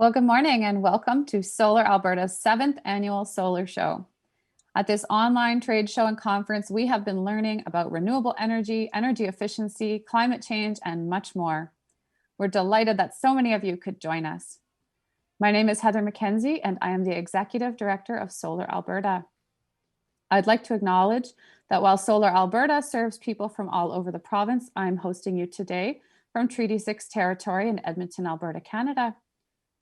Well, good morning and welcome to Solar Alberta's 7th annual Solar Show. At this online trade show and conference, we have been learning about renewable energy, energy efficiency, climate change, and much more. We're delighted that so many of you could join us. My name is Heather McKenzie, and I am the Executive Director of Solar Alberta. I'd like to acknowledge that while Solar Alberta serves people from all over the province, I'm hosting you today from Treaty 6 territory in Edmonton, Alberta, Canada.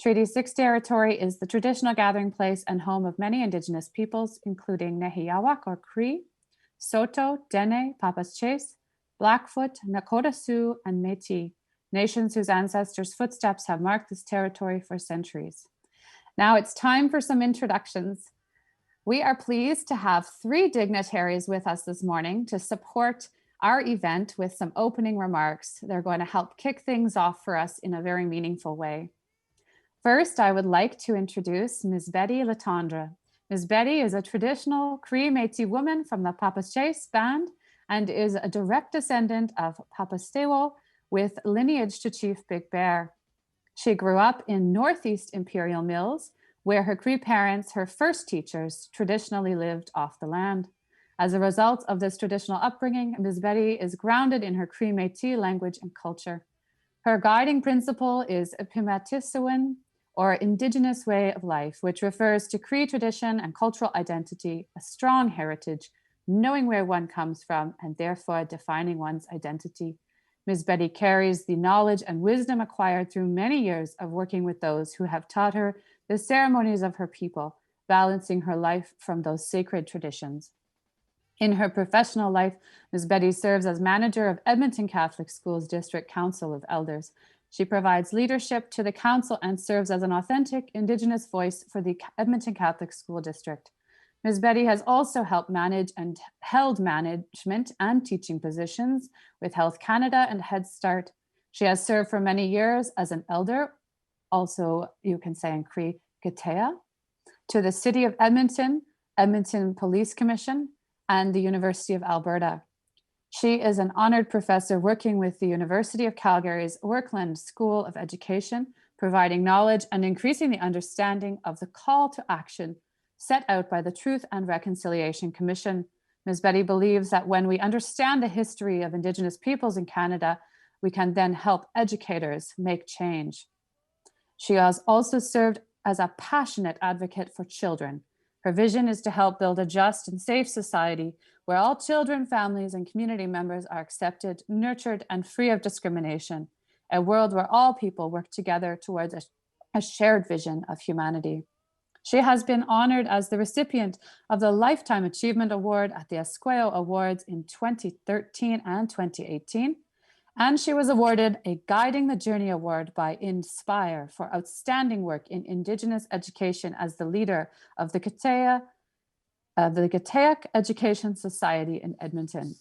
Treaty 6 territory is the traditional gathering place and home of many Indigenous peoples, including Nehiyawak or Cree, Saulteaux, Dene, Papas-Chase, Blackfoot, Nakota Sioux, and Métis, nations whose ancestors' footsteps have marked this territory for centuries. Now it's time for some introductions. We are pleased to have 3 dignitaries with us this morning to support our event with some opening remarks. They're going to help kick things off for us in a very meaningful way. First, I would like to introduce Ms. Betty Letendre. Ms. Betty is a traditional Cree Métis woman from the Papas-Chase band and is a direct descendant of Papastewo with lineage to Chief Big Bear. She grew up in Northeast Imperial Mills, where her Cree parents, her first teachers, traditionally lived off the land. As a result of this traditional upbringing, Ms. Betty is grounded in her Cree Métis language and culture. Her guiding principle is Pimatissawin, or Indigenous way of life, which refers to Cree tradition and cultural identity, a strong heritage, knowing where one comes from, and therefore defining one's identity. Ms. Betty carries the knowledge and wisdom acquired through many years of working with those who have taught her the ceremonies of her people, balancing her life from those sacred traditions. In her professional life, Ms. Betty serves as manager of Edmonton Catholic Schools District Council of Elders. She provides leadership to the council and serves as an authentic Indigenous voice for the Edmonton Catholic School District. Ms. Betty has also helped manage and held management and teaching positions with Health Canada and Head Start. She has served for many years as an elder, also you can say in Cree, Kehteya, to the City of Edmonton, Edmonton Police Commission, and the University of Alberta. She is an honored professor working with the University of Calgary's Workland School of Education, providing knowledge and increasing the understanding of the call to action set out by the Truth and Reconciliation Commission. Ms. Betty believes that when we understand the history of Indigenous peoples in Canada, we can then help educators make change. She has also served as a passionate advocate for children. Her vision is to help build a just and safe society where all children, families, and community members are accepted, nurtured, and free of discrimination, a world where all people work together towards a shared vision of humanity. She has been honored as the recipient of the Lifetime Achievement Award at the Esqueo Awards in 2013 and 2018, and she was awarded a Guiding the Journey Award by Inspire for outstanding work in Indigenous education as the leader of the Kehteya Education Society in Edmonton.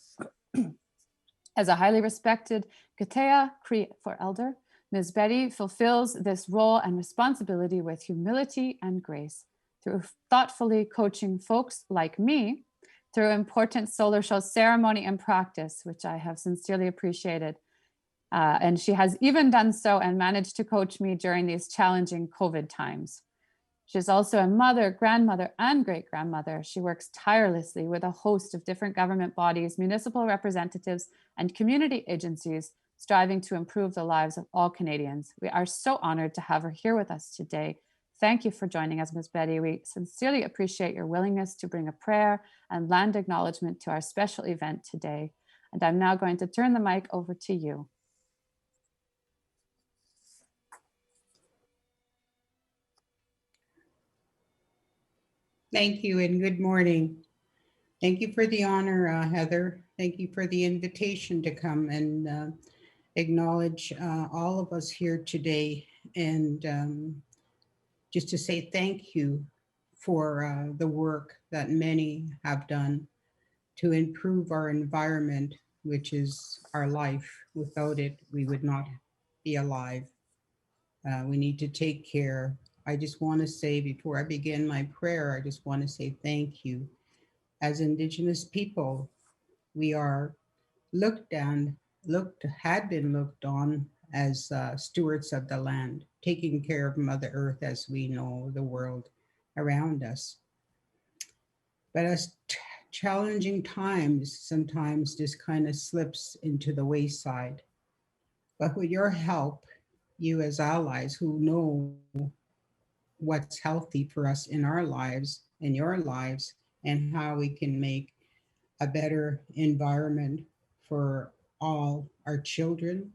As a highly respected Kehteya Cree for elder, Ms. Betty fulfills this role and responsibility with humility and grace through thoughtfully coaching folks like me through important solar show ceremony and practice, which I have sincerely appreciated. And she has even done so and managed to coach me during these challenging COVID times. She's also a mother, grandmother, and great-grandmother. She works tirelessly with a host of different government bodies, municipal representatives, and community agencies, striving to improve the lives of all Canadians. We are so honored to have her here with us today. Thank you for joining us, Ms. Betty. We sincerely appreciate your willingness to bring a prayer and land acknowledgement to our special event today. And I'm now going to turn the mic over to you. Thank you and good morning. Thank you for the honor, Heather. Thank you for the invitation to come and acknowledge all of us here today, and just to say thank you for the work that many have done to improve our environment, which is our life. Without it, we would not be alive. We need to take care. I just want to say, before I begin my prayer, I just want to say thank you. As Indigenous people, we are had been looked on as stewards of the land, taking care of Mother Earth as we know the world around us. But as challenging times, sometimes this kind of slips into the wayside. But with your help, you as allies who know what's healthy for us in our lives, in your lives, and how we can make a better environment for all our children,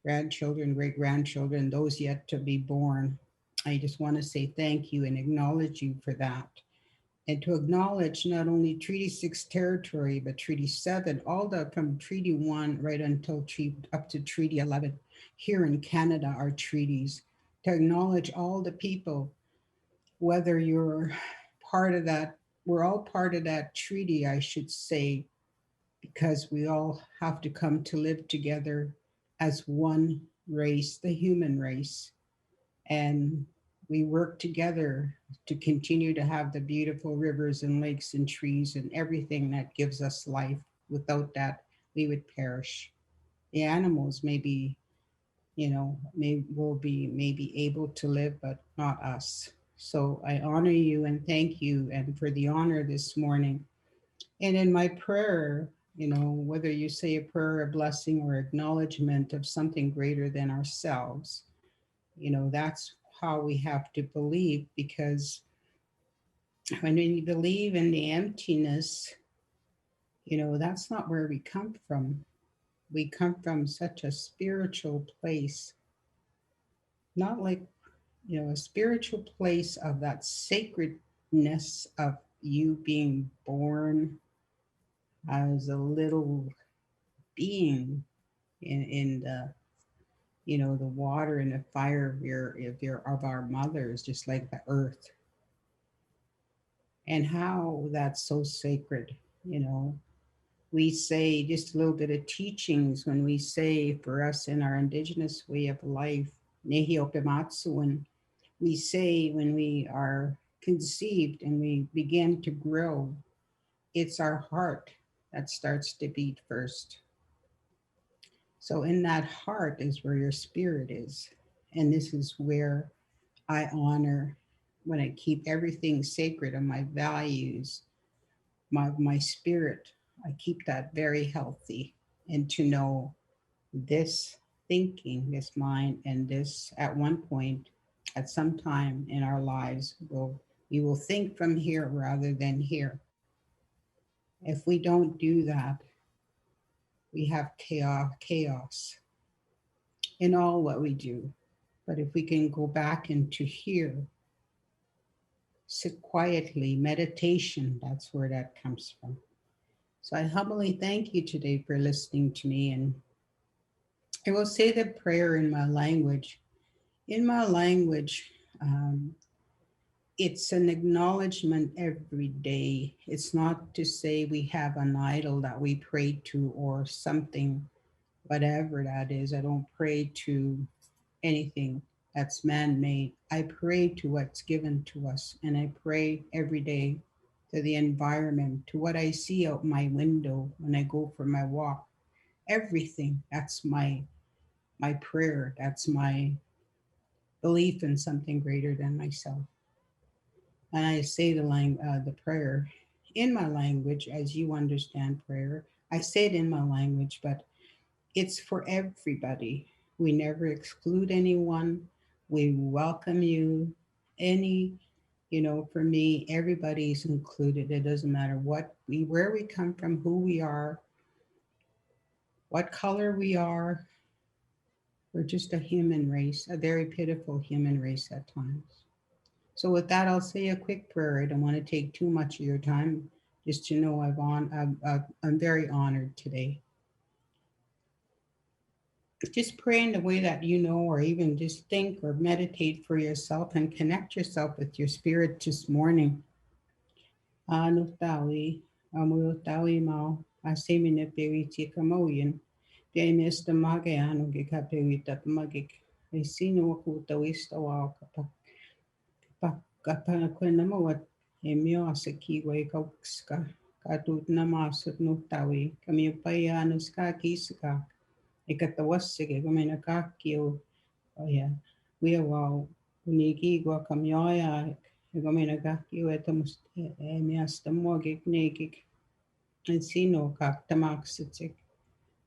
grandchildren, great grandchildren, those yet to be born. I just want to say thank you and acknowledge you for that. And to acknowledge not only Treaty 6 territory, but Treaty 7, all the from Treaty 1 right until up to Treaty 11 here in Canada are treaties. To acknowledge all the people, whether you're part of that, we're all part of that treaty, I should say, because we all have to come to live together as one race, the human race. And we work together to continue to have the beautiful rivers and lakes and trees and everything that gives us life. Without that, we would perish. The animals maybe, will be maybe able to live, but not us. So I honor you and thank you and for the honor this morning. And in my prayer, whether you say a prayer, a blessing, or acknowledgement of something greater than ourselves, that's how we have to believe, because when we believe in the emptiness, that's not where we come from. We come from such a spiritual place, not like, a spiritual place of that sacredness of you being born as a little being in the the water and the fire of our mothers, just like the earth, and how that's so sacred. We say just a little bit of teachings when we say for us in our indigenous way of life, Nehiopimatsu, and we say when we are conceived and we begin to grow, it's our heart that starts to beat first. So in that heart is where your spirit is. And this is where I honor, when I keep everything sacred and my values, my spirit, I keep that very healthy. And to know this thinking, this mind, and this at one point, at some time in our lives, we will think from here rather than here. If we don't do that, we have chaos in all what we do. But if we can go back into here, sit quietly, meditation, that's where that comes from. So I humbly thank you today for listening to me. And I will say the prayer in my language. In my language, it's an acknowledgement every day. It's not to say we have an idol that we pray to or something, whatever that is. I don't pray to anything that's man made. I pray to what's given to us. And I pray every day to the environment, to what I see out my window when I go for my walk. Everything. That's my prayer. That's my belief in something greater than myself. And I say the prayer in my language as you understand prayer. I say it in my language, but it's for everybody. We never exclude anyone. We welcome you. For me, everybody's included. It doesn't matter where we come from, who we are, what color we are. We're just a human race, a very pitiful human race at times. So with that, I'll say a quick prayer. I don't want to take too much of your time. Just to know I'm very honored today. Just pray in the way that you know, or even just think or meditate for yourself and connect yourself with your spirit this morning. Anutawi, amutawi mau, asemine periti kamoyin, Pianista Magayano Gikapewita Magik, a sino kutawista wa kapanakwanamoat, a miosaki way kokska, katut namasut nutawi, kamipayanuska kiska. Ikatawasige Gomenakakio. Oh yeah. We are wow. Unigi guacamaya. Gomenakakio etamus emiastamogik negik. And sino kak tamaxitic.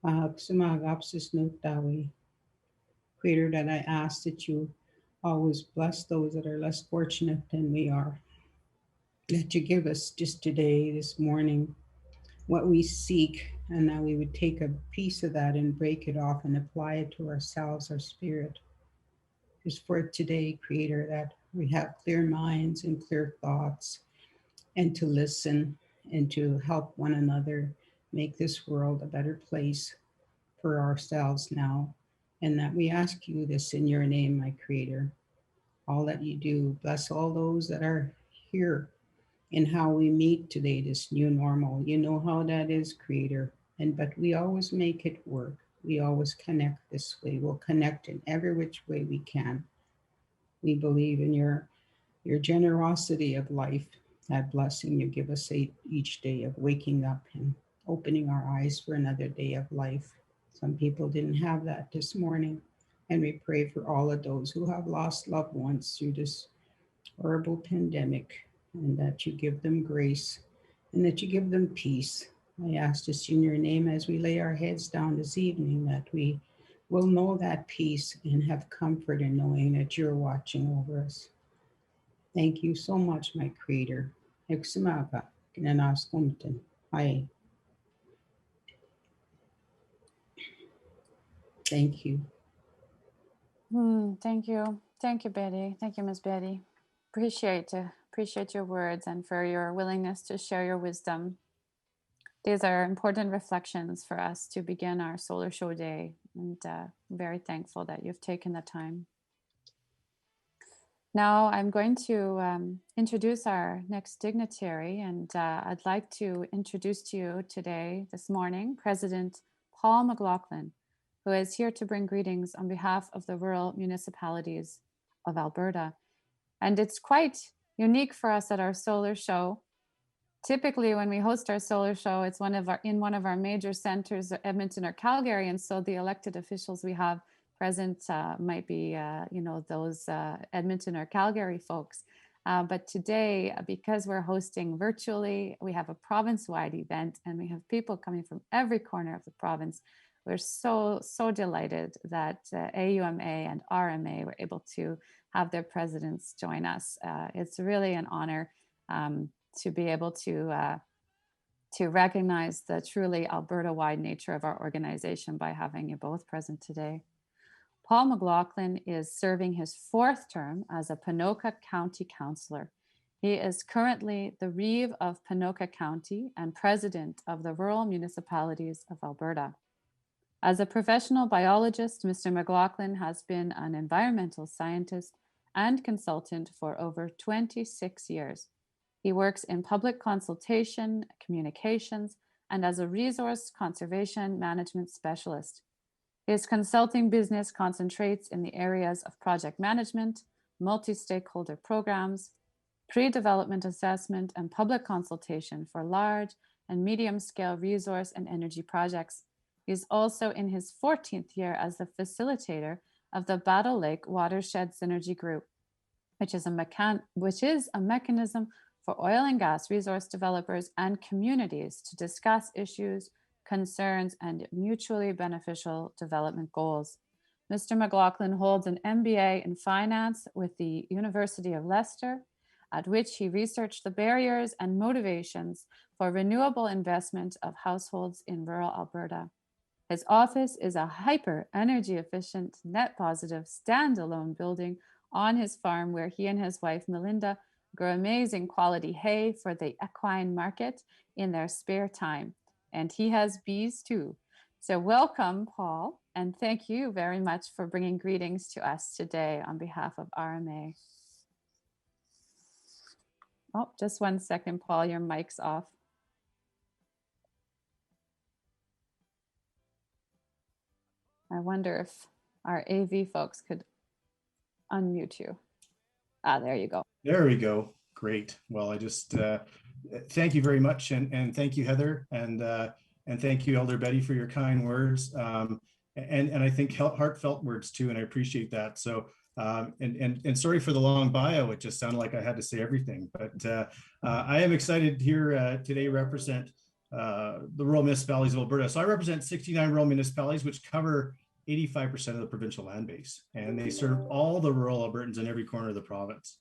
Sumagapsis notawi. Creator, that I ask that you always bless those that are less fortunate than we are. That you give us just today, this morning, what we seek, and that we would take a piece of that and break it off and apply it to ourselves, our spirit. Just for today, Creator, that we have clear minds and clear thoughts, and to listen and to help one another make this world a better place for ourselves now. And that we ask you this in your name, my Creator. All that you do, bless all those that are here in how we meet today, this new normal. You know how that is, Creator. And but we always make it work. We always connect this way. We'll connect in every which way we can. We believe in your generosity of life, that blessing you give us each day of waking up and opening our eyes for another day of life. Some people didn't have that this morning. And we pray for all of those who have lost loved ones through this horrible pandemic, and that you give them grace and that you give them peace. I ask this in your name as we lay our heads down this evening, that we will know that peace and have comfort in knowing that you're watching over us. Thank you so much, my Creator. Exumaga, kinanaskumten. Hi. Thank you. Thank you. Thank you, Betty. Thank you, Miss Betty. Appreciate your words and for your willingness to share your wisdom. These are important reflections for us to begin our solar show day, and very thankful that you've taken the time. Now I'm going to introduce our next dignitary, and I'd like to introduce to you today, this morning, President Paul McLauchlin, who is here to bring greetings on behalf of the rural municipalities of Alberta. And it's quite unique for us at our solar show. Typically, when we host our solar show, it's in one of our major centers, Edmonton or Calgary, and so the elected officials we have present might be, those Edmonton or Calgary folks. But today, because we're hosting virtually, we have a province-wide event, and we have people coming from every corner of the province. We're so delighted that AUMA and RMA were able to have their presidents join us. It's really an honor to be able to recognize the truly Alberta-wide nature of our organization by having you both present today. Paul McLauchlin is serving his 4th term as a Ponoka County Councillor. He is currently the Reeve of Ponoka County and President of the Rural Municipalities of Alberta. As a professional biologist, Mr. McLauchlin has been an environmental scientist and consultant for over 26 years. He works in public consultation, communications, and as a resource conservation management specialist. His consulting business concentrates in the areas of project management, multi-stakeholder programs, pre-development assessment, and public consultation for large and medium-scale resource and energy projects. He is also in his 14th year as the facilitator of the Battle Lake Watershed Synergy Group, which is a mechanism for oil and gas resource developers and communities to discuss issues, concerns, and mutually beneficial development goals. Mr. McLauchlin holds an MBA in finance with the University of Leicester, at which he researched the barriers and motivations for renewable investment of households in rural Alberta. His office is a hyper energy efficient, net positive, standalone building on his farm where he and his wife, Melinda, grow amazing quality hay for the equine market in their spare time. And he has bees too. So welcome, Paul, and thank you very much for bringing greetings to us today on behalf of RMA. Oh, just one second, Paul, your mic's off. I wonder if our AV folks could unmute you. There you go. There we go. Great. Well, I just thank you very much, and thank you, Heather, and thank you, Elder Betty, for your kind words. and I think heartfelt words too, and I appreciate that. So and sorry for the long bio. It just sounded like I had to say everything, but I am excited here today represent the rural municipalities of Alberta. So I represent 69 rural municipalities, which cover 85% of the provincial land base, and they serve all the rural Albertans in every corner of the province.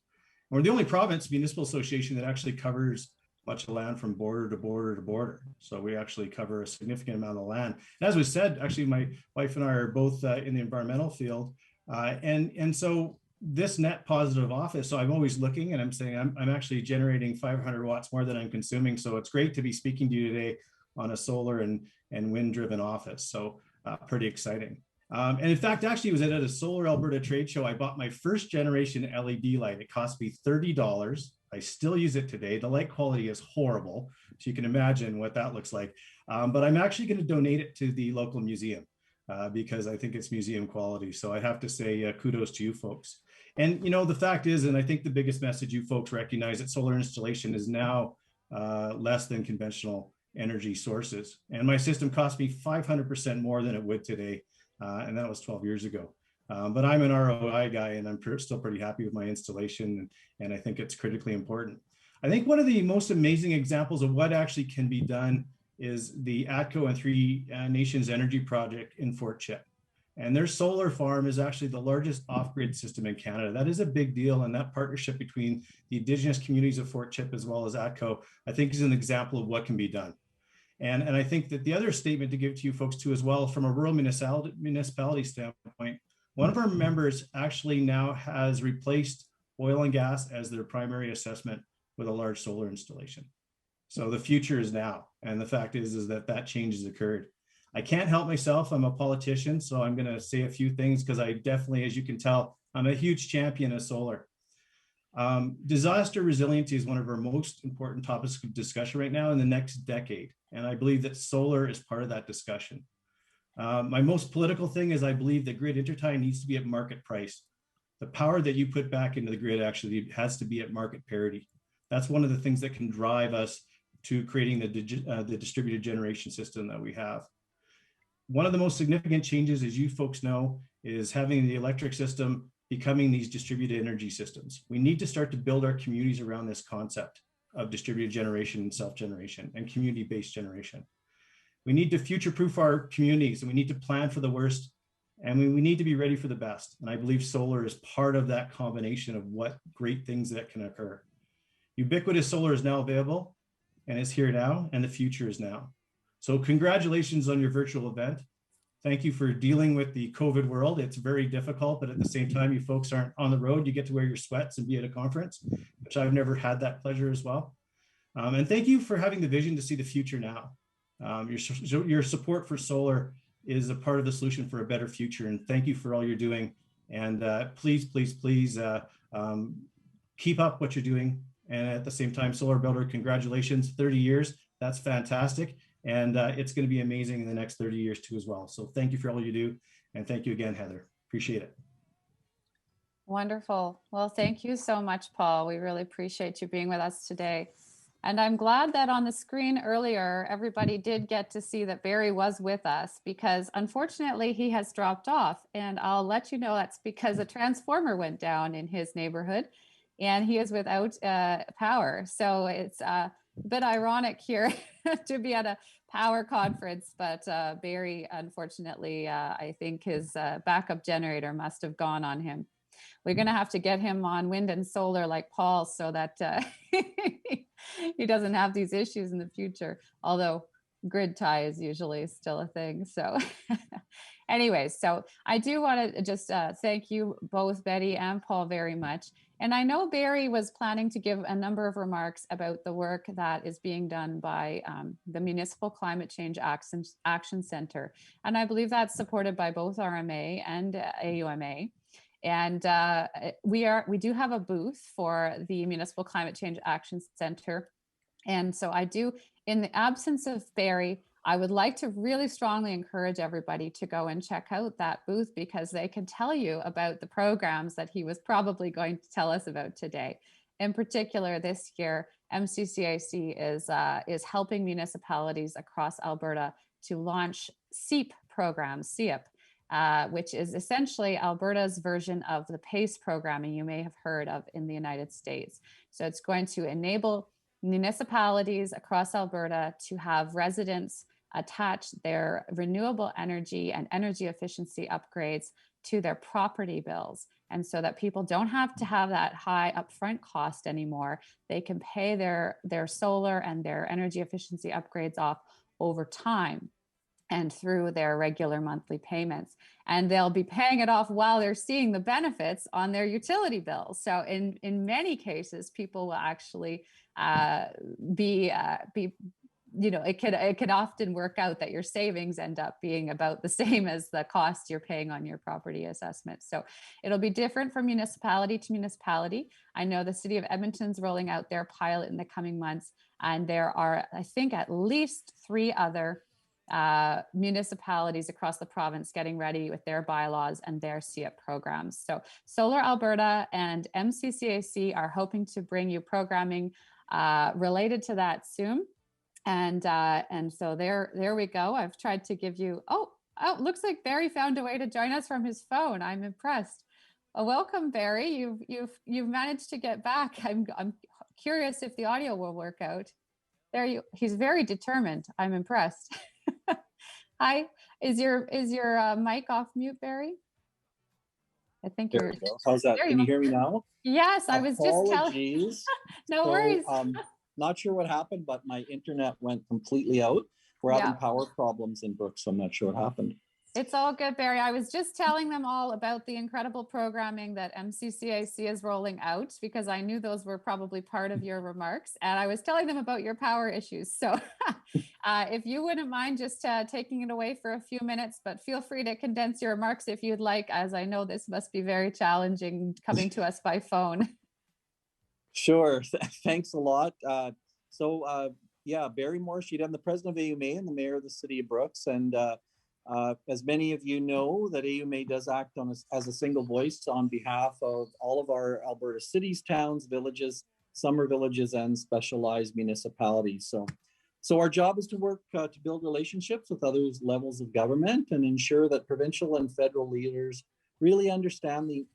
We're the only province municipal association that actually covers much of the land from border to border to border. So we actually cover a significant amount of land. And as we said, actually, my wife and I are both in the environmental field. And so this net positive office, so I'm always looking and I'm saying I'm actually generating 500 watts more than I'm consuming. So it's great to be speaking to you today on a solar and wind driven office. So pretty exciting. And in fact, actually, it was at a Solar Alberta trade show. I bought my first generation LED light. It cost me $30. I still use it today. The light quality is horrible. So you can imagine what that looks like. But I'm actually going to donate it to the local museum because I think it's museum quality. So I have to say kudos to you folks. And, you know, the fact is, and I think the biggest message you folks recognize that solar installation is now less than conventional energy sources. And my system cost me 500% more than it would today. And that was 12 years ago. But I'm an ROI guy and I'm still pretty happy with my installation. And I think it's critically important. I think one of the most amazing examples of what actually can be done is the ATCO and Three Nations Energy Project in Fort Chip. And their solar farm is actually the largest off-grid system in Canada. That is a big deal. And that partnership between the Indigenous communities of Fort Chip as well as ATCO, I think is an example of what can be done. And I think that the other statement to give to you folks too as well, from a rural municipality standpoint, one of our members actually now has replaced oil and gas as their primary assessment with a large solar installation. So the future is now. And the fact is that change has occurred. I can't help myself. I'm a politician, so I'm going to say a few things because I definitely, as you can tell, I'm a huge champion of solar. Disaster resiliency is one of our most important topics of discussion right now in the next decade. And I believe that solar is part of that discussion. My most political thing is I believe that grid intertie needs to be at market price. The power that you put back into the grid actually has to be at market parity. That's one of the things that can drive us to creating the distributed generation system that we have. One of the most significant changes, as you folks know, is having the electric system becoming these distributed energy systems. We need to start to build our communities around this concept of distributed generation and self-generation and community-based generation. We need to future-proof our communities and we need to plan for the worst and we need to be ready for the best. And I believe solar is part of that combination of what great things that can occur. Ubiquitous solar is now available and it's here now and the future is now. So congratulations on your virtual event. Thank you for dealing with the COVID world. It's very difficult, but at the same time, you folks aren't on the road. You get to wear your sweats and be at a conference, which I've never had that pleasure as well. And thank you for having the vision to see the future now. Your support for solar is a part of the solution for a better future. And thank you for all you're doing. And please, please, please keep up what you're doing. And at the same time, Solar Builder, congratulations, 30 years. That's fantastic. And it's going to be amazing in the next 30 years too as well. So thank you for all you do. And thank you again, Heather. Appreciate it. Wonderful. Well, thank you so much, Paul. We really appreciate you being with us today. And I'm glad that on the screen earlier, everybody did get to see that Barry was with us because unfortunately he has dropped off. And I'll let you know that's because a transformer went down in his neighborhood and he is without power. So it's a bit ironic here to be at a power conference, but Barry, unfortunately, I think his backup generator must have gone on him. We're going to have to get him on wind and solar like Paul so that he doesn't have these issues in the future, although grid tie is usually still a thing. So anyways, so I do want to just thank you both, Betty and Paul, very much. And I know Barry was planning to give a number of remarks about the work that is being done by the Municipal Climate Change Action Center. And I believe that's supported by both RMA and AUMA. And we do have a booth for the Municipal Climate Change Action Center. And so I do, in the absence of Barry, I would like to really strongly encourage everybody to go and check out that booth because they can tell you about the programs that he was probably going to tell us about today. In particular, this year, MCCAC is helping municipalities across Alberta to launch SEEP programs, SEEP. which is essentially Alberta's version of the PACE programming you may have heard of in the United States. So it's going to enable municipalities across Alberta to have residents attach their renewable energy and energy efficiency upgrades to their property bills. And so that people don't have to have that high upfront cost anymore. They can pay their solar and their energy efficiency upgrades off over time and through their regular monthly payments. And they'll be paying it off while they're seeing the benefits on their utility bills. So in many cases, people will actually be it could often work out that your savings end up being about the same as the cost you're paying on your property assessment. So it'll be different from municipality to municipality. I know the city of Edmonton's rolling out their pilot in the coming months, and there are, I think, at least 3 other municipalities across the province getting ready with their bylaws and their CIP programs. So Solar Alberta and MCCAC are hoping to bring you programming related to that soon. And so there we go. I've tried to give you, oh, looks like Barry found a way to join us from his phone. I'm impressed. Welcome, Barry. You've managed to get back. I'm curious if the audio will work out. He's very determined. I'm impressed. Hi, is your mic off mute, Barry? I think there you go. How's that? Can you hear me now? Yes, I was just telling. No worries. Not sure what happened, but my internet went completely out. We're having power problems in Brooks, so I'm not sure what happened. It's all good, Barry. I was just telling them all about the incredible programming that MCCAC is rolling out, because I knew those were probably part of your remarks. And I was telling them about your power issues. So if you wouldn't mind just taking it away for a few minutes, but feel free to condense your remarks if you'd like, as I know this must be very challenging coming to us by phone. Sure. Thanks a lot. Barry Morishita, I'm the president of AUMA and the mayor of the city of Brooks. And as many of you know, that AUMA does act as a single voice on behalf of all of our Alberta cities, towns, villages, summer villages, and specialized municipalities. So our job is to work to build relationships with other levels of government and ensure that provincial and federal leaders really understand the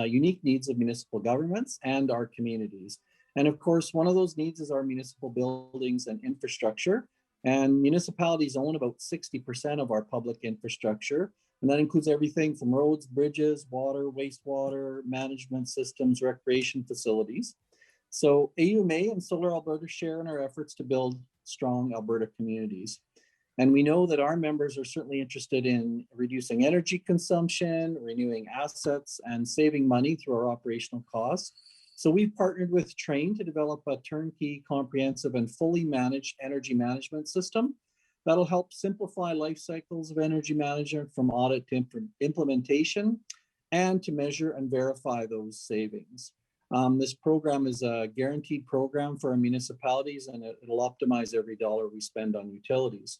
unique needs of municipal governments and our communities. And of course, one of those needs is our municipal buildings and infrastructure. And municipalities own about 60% of our public infrastructure. And that includes everything from roads, bridges, water, wastewater, management systems, recreation facilities. So AUMA and Solar Alberta share in our efforts to build strong Alberta communities. And we know that our members are certainly interested in reducing energy consumption, renewing assets, and saving money through our operational costs. So we've partnered with Train to develop a turnkey, comprehensive, and fully managed energy management system that'll help simplify life cycles of energy management from audit to implementation and to measure and verify those savings. This program is a guaranteed program for our municipalities, and it'll optimize every dollar we spend on utilities.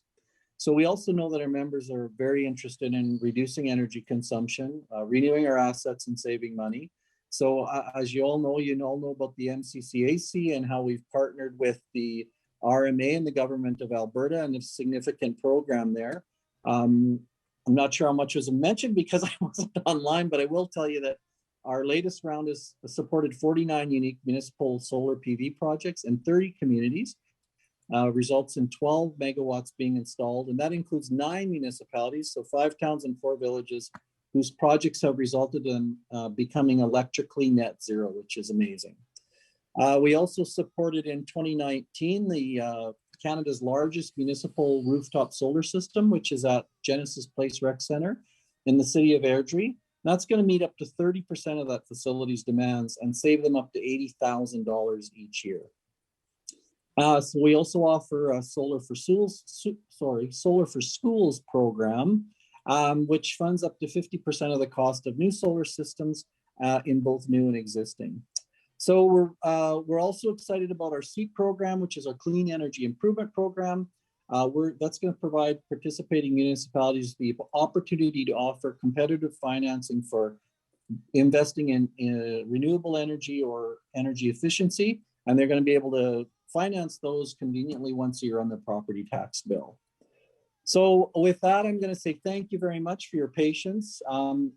So we also know that our members are very interested in reducing energy consumption, renewing our assets, and saving money. So as you all know about the MCCAC and how we've partnered with the RMA and the government of Alberta and a significant program there. I'm not sure how much was mentioned because I wasn't online, but I will tell you that our latest round has supported 49 unique municipal solar PV projects in 30 communities. Results in 12 megawatts being installed, and that includes 9 municipalities, so 5 towns and 4 villages, whose projects have resulted in becoming electrically net zero, which is amazing. We also supported in 2019 the Canada's largest municipal rooftop solar system, which is at Genesis Place Rec Center in the city of Airdrie. That's going to meet up to 30% of that facility's demands and save them up to $80,000 each year. So we also offer a Solar for Schools program, which funds up to 50% of the cost of new solar systems in both new and existing. So we're also excited about our SEEP program, which is our Clean Energy Improvement Program. That's going to provide participating municipalities the opportunity to offer competitive financing for investing in renewable energy or energy efficiency, and they're going to be able to finance those conveniently once a year on their property tax bill. So with that, I'm going to say thank you very much for your patience.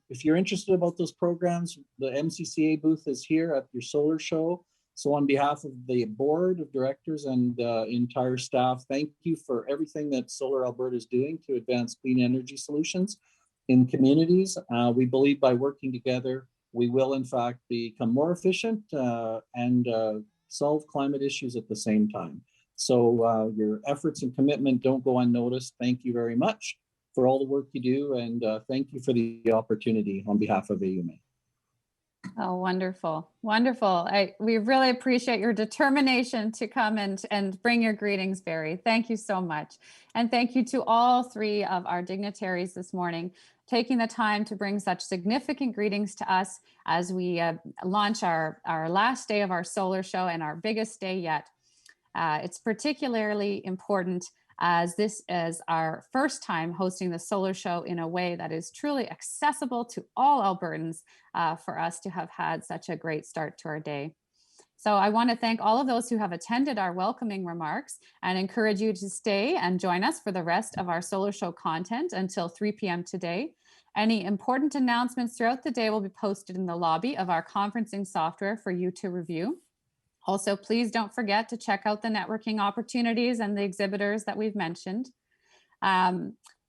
If you're interested about those programs, the MCCA booth is here at your solar show. So on behalf of the board of directors and entire staff, thank you for everything that Solar Alberta is doing to advance clean energy solutions in communities. We believe by working together, we will in fact become more efficient and solve climate issues at the same time. So your efforts and commitment don't go unnoticed. Thank you very much for all the work you do, and thank you for the opportunity on behalf of AUMA. Oh, wonderful. Wonderful. We really appreciate your determination to come and bring your greetings, Barry. Thank you so much. And thank you to all three of our dignitaries this morning, taking the time to bring such significant greetings to us as we launch our last day of our solar show and our biggest day yet. It's particularly important as this is our first time hosting the solar show in a way that is truly accessible to all Albertans for us to have had such a great start to our day. So I want to thank all of those who have attended our welcoming remarks and encourage you to stay and join us for the rest of our solar show content until 3 p.m. today. Any important announcements throughout the day will be posted in the lobby of our conferencing software for you to review. Also, please don't forget to check out the networking opportunities and the exhibitors that we've mentioned.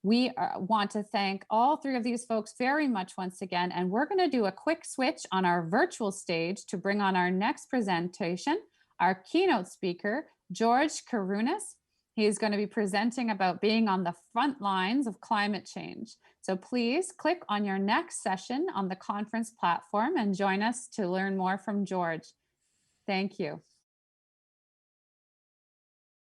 We want to thank all three of these folks very much once again, and we're going to do a quick switch on our virtual stage to bring on our next presentation, our keynote speaker, George Karunas. He's going to be presenting about being on the front lines of climate change. So please click on your next session on the conference platform and join us to learn more from George. Thank you.